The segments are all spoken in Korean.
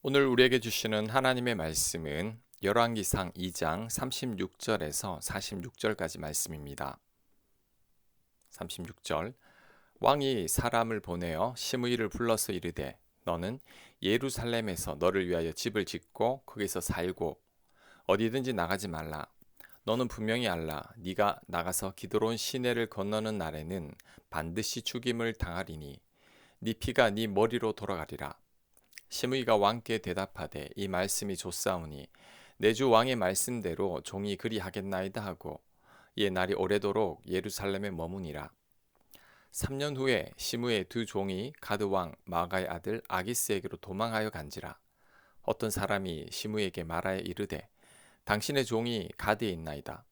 오늘 우리에게 주시는 하나님의 말씀은 열왕기상 2장 36절에서 46절까지 말씀입니다. 36절 왕이 사람을 보내어 시므이를 불러서 이르되 너는 예루살렘에서 너를 위하여 집을 짓고 거기서 살고 어디든지 나가지 말라. 너는 분명히 알라. 네가 나가서 기드론 시내를 건너는 날에는 반드시 죽임을 당하리니 네 피가 네 머리로 돌아가리라. 시므이가 왕께 대답하되 이 말씀이 좋사오니 내 주 왕의 말씀대로 종이 그리하겠나이다 하고 이에 날이 오래도록 예루살렘에 머무니라. 3년 후에 시므의 두 종이 가드 왕 마가의 아들 아기스에게로 도망하여 간지라. 어떤 사람이 시므에게 말하여 이르되 당신의 종이 가드에 있나이다.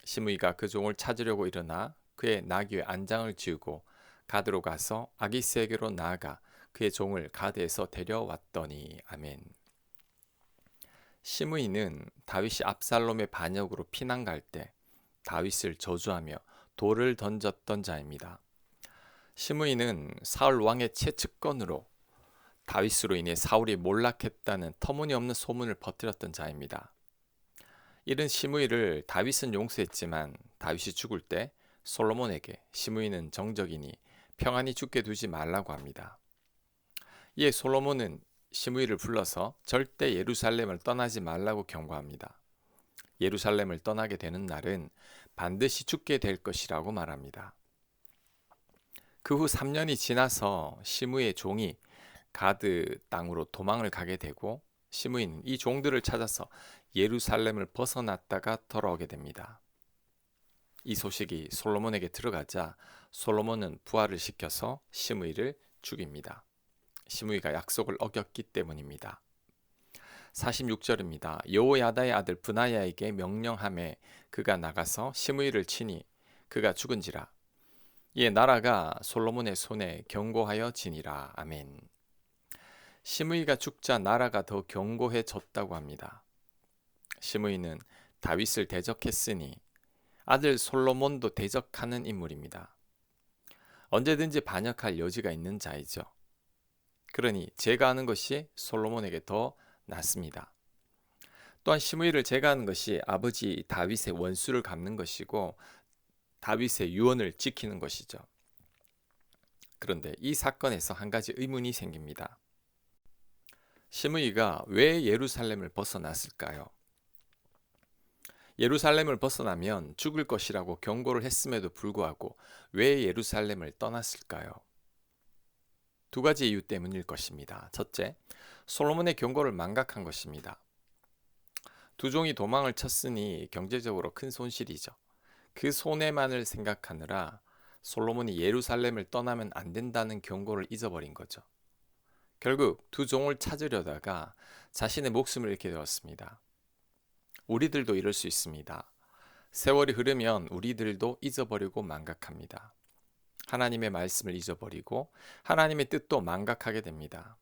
시므이가 그 종을 찾으려고 일어나 그의 나귀의 안장을 지우고 가드로 가서 아기스에게로 나아가 그의 종을 가드에서 데려왔더니. 아멘. 시므이는 다윗이 압살롬의 반역으로 피난 갈 때 다윗을 저주하며 돌을 던졌던 자입니다. 시므이는 사울 왕의 최측근으로 다윗으로 인해 사울이 몰락했다는 터무니없는 소문을 퍼뜨렸던 자입니다. 이른 시므이를 다윗은 용서했지만 다윗이 죽을 때 솔로몬에게 시므이는 정적이니 평안히 죽게 두지 말라고 합니다. 이에 솔로몬은 시므이를 불러서 절대 예루살렘을 떠나지 말라고 경고합니다. 예루살렘을 떠나게 되는 날은 반드시 죽게 될 것이라고 말합니다. 그 후 3년이 지나서 시므이의 종이 가드 땅으로 도망을 가게 되고 시므이는 이 종들을 찾아서 예루살렘을 벗어났다가 돌아오게 됩니다. 이 소식이 솔로몬에게 들어가자 솔로몬은 부하를 시켜서 시므이를 죽입니다. 시므이가 약속을 어겼기 때문입니다. 46절입니다. 여호야다의 아들 브나야에게 명령하매 그가 나가서 시므이를 치니 그가 죽은지라. 이에 나라가 솔로몬의 손에 견고하여 지니라. 아멘. 시므이가 죽자 나라가 더 견고해졌다고 합니다. 시므이는 다윗을 대적했으니 아들 솔로몬도 대적하는 인물입니다. 언제든지 반역할 여지가 있는 자이죠. 그러니 제거하는 것이 솔로몬에게 더 낫습니다. 또한 시므이를 제거하는 것이 아버지 다윗의 원수를 갚는 것이고 다윗의 유언을 지키는 것이죠. 그런데 이 사건에서 한 가지 의문이 생깁니다. 시므이가 왜 예루살렘을 벗어났을까요? 예루살렘을 벗어나면 죽을 것이라고 경고를 했음에도 불구하고 왜 예루살렘을 떠났을까요? 두 가지 이유 때문일 것입니다. 첫째, 솔로몬의 경고를 망각한 것입니다. 두 종이 도망을 쳤으니 경제적으로 큰 손실이죠. 그 손해만을 생각하느라 솔로몬이 예루살렘을 떠나면 안 된다는 경고를 잊어버린 거죠. 결국 두 종을 찾으려다가 자신의 목숨을 잃게 되었습니다. 우리들도 이럴 수 있습니다. 세월이 흐르면 우리들도 잊어버리고 망각합니다. 하나님의 말씀을 잊어버리고 하나님의 뜻도 망각하게 됩니다.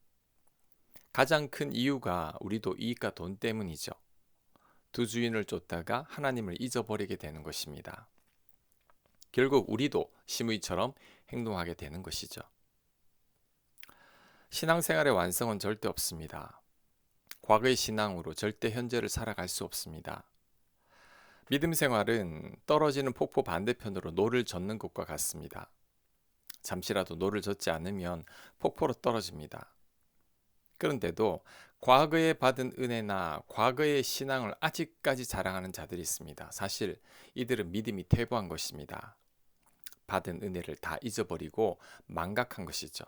가장 큰 이유가 우리도 이익과 돈 때문이죠. 두 주인을 쫓다가 하나님을 잊어버리게 되는 것입니다. 결국 우리도 시므이처럼 행동하게 되는 것이죠. 신앙생활의 완성은 절대 없습니다. 과거의 신앙으로 절대 현재를 살아갈 수 없습니다. 믿음 생활은 떨어지는 폭포 반대편으로 노를 젓는 것과 같습니다. 잠시라도 노를 젓지 않으면 폭포로 떨어집니다. 그런데도 과거에 받은 은혜나 과거의 신앙을 아직까지 자랑하는 자들이 있습니다. 사실 이들은 믿음이 퇴보한 것입니다. 받은 은혜를 다 잊어버리고 망각한 것이죠.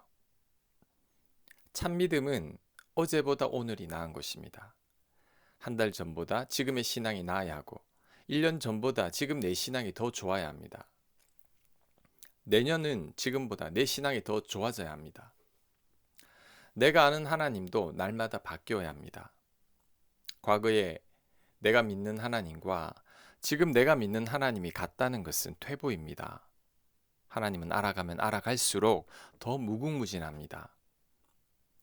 참 믿음은 어제보다 오늘이 나은 것입니다. 한 달 전보다 지금의 신앙이 나아야 하고 1년 전보다 지금 내 신앙이 더 좋아야 합니다. 내년은 지금보다 내 신앙이 더 좋아져야 합니다. 내가 아는 하나님도 날마다 바뀌어야 합니다. 과거에 내가 믿는 하나님과 지금 내가 믿는 하나님이 같다는 것은 퇴보입니다. 하나님은 알아가면 알아갈수록 더 무궁무진합니다.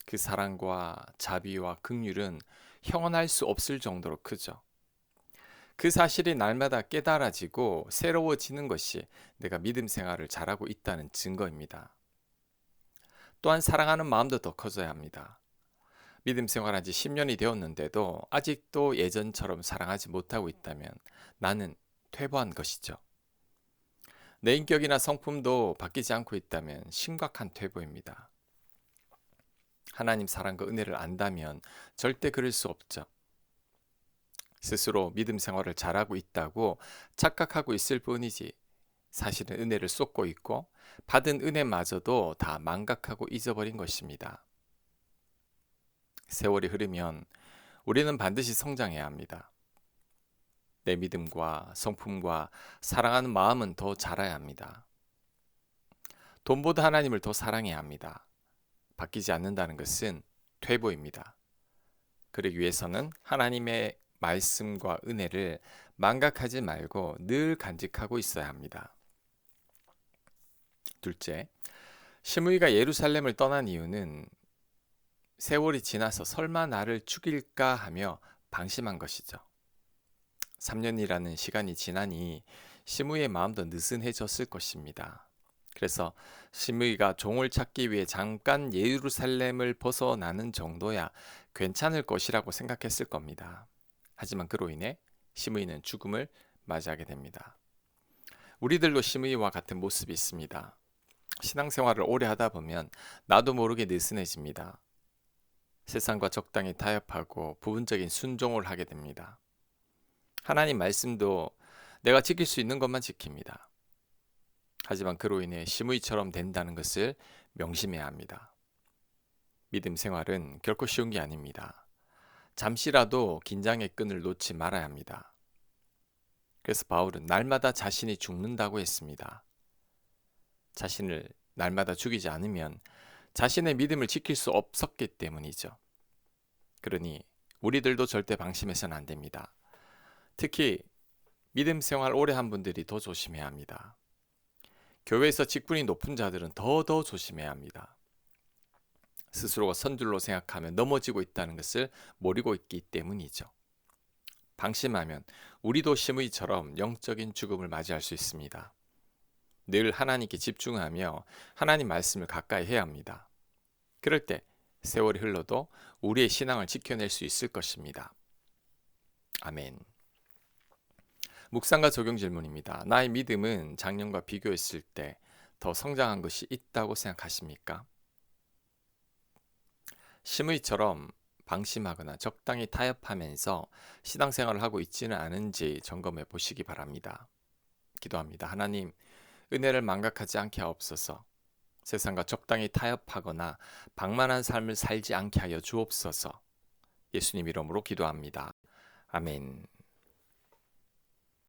그 사랑과 자비와 긍휼은 형언할 수 없을 정도로 크죠. 그 사실이 날마다 깨달아지고 새로워지는 것이 내가 믿음 생활을 잘하고 있다는 증거입니다. 또한 사랑하는 마음도 더 커져야 합니다. 믿음 생활한 지 10년이 되었는데도 아직도 예전처럼 사랑하지 못하고 있다면 나는 퇴보한 것이죠. 내 인격이나 성품도 바뀌지 않고 있다면 심각한 퇴보입니다. 하나님 사랑과 은혜를 안다면 절대 그럴 수 없죠. 스스로 믿음 생활을 잘하고 있다고 착각하고 있을 뿐이지 사실은 은혜를 쏟고 있고 받은 은혜마저도 다 망각하고 잊어버린 것입니다. 세월이 흐르면 우리는 반드시 성장해야 합니다. 내 믿음과 성품과 사랑하는 마음은 더 자라야 합니다. 돈보다 하나님을 더 사랑해야 합니다. 바뀌지 않는다는 것은 퇴보입니다. 그러기 위해서는 하나님의 말씀과 은혜를 망각하지 말고 늘 간직하고 있어야 합니다. 둘째, 시므이가 예루살렘을 떠난 이유는 세월이 지나서 설마 나를 죽일까 하며 방심한 것이죠. 3년이라는 시간이 지나니 시므이의 마음도 느슨해졌을 것입니다. 그래서 시므이가 종을 찾기 위해 잠깐 예루살렘을 벗어나는 정도야 괜찮을 것이라고 생각했을 겁니다. 하지만 그로 인해 시므이는 죽음을 맞이하게 됩니다. 우리들도 시므이와 같은 모습이 있습니다. 신앙생활을 오래 하다 보면 나도 모르게 느슨해집니다. 세상과 적당히 타협하고 부분적인 순종을 하게 됩니다. 하나님 말씀도 내가 지킬 수 있는 것만 지킵니다. 하지만 그로 인해 시므이처럼 된다는 것을 명심해야 합니다. 믿음 생활은 결코 쉬운 게 아닙니다. 잠시라도 긴장의 끈을 놓지 말아야 합니다. 그래서 바울은 날마다 자신이 죽는다고 했습니다. 자신을 날마다 죽이지 않으면 자신의 믿음을 지킬 수 없었기 때문이죠. 그러니 우리들도 절대 방심해서는 안 됩니다. 특히 믿음 생활 오래 한 분들이 더 조심해야 합니다. 교회에서 직분이 높은 자들은 더 조심해야 합니다. 스스로가 선줄로 생각하며 넘어지고 있다는 것을 모르고 있기 때문이죠. 방심하면 우리도 시므이처럼 영적인 죽음을 맞이할 수 있습니다. 늘 하나님께 집중하며 하나님 말씀을 가까이 해야 합니다. 그럴 때 세월이 흘러도 우리의 신앙을 지켜낼 수 있을 것입니다. 아멘. 묵상과 적용 질문입니다. 나의 믿음은 작년과 비교했을 때 더 성장한 것이 있다고 생각하십니까? 시므이처럼 방심하거나 적당히 타협하면서 신앙생활을 하고 있지는 않은지 점검해 보시기 바랍니다. 기도합니다. 하나님, 은혜를 망각하지 않게 하옵소서. 세상과 적당히 타협하거나 방만한 삶을 살지 않게 하여 주옵소서. 예수님 이름으로 기도합니다. 아멘.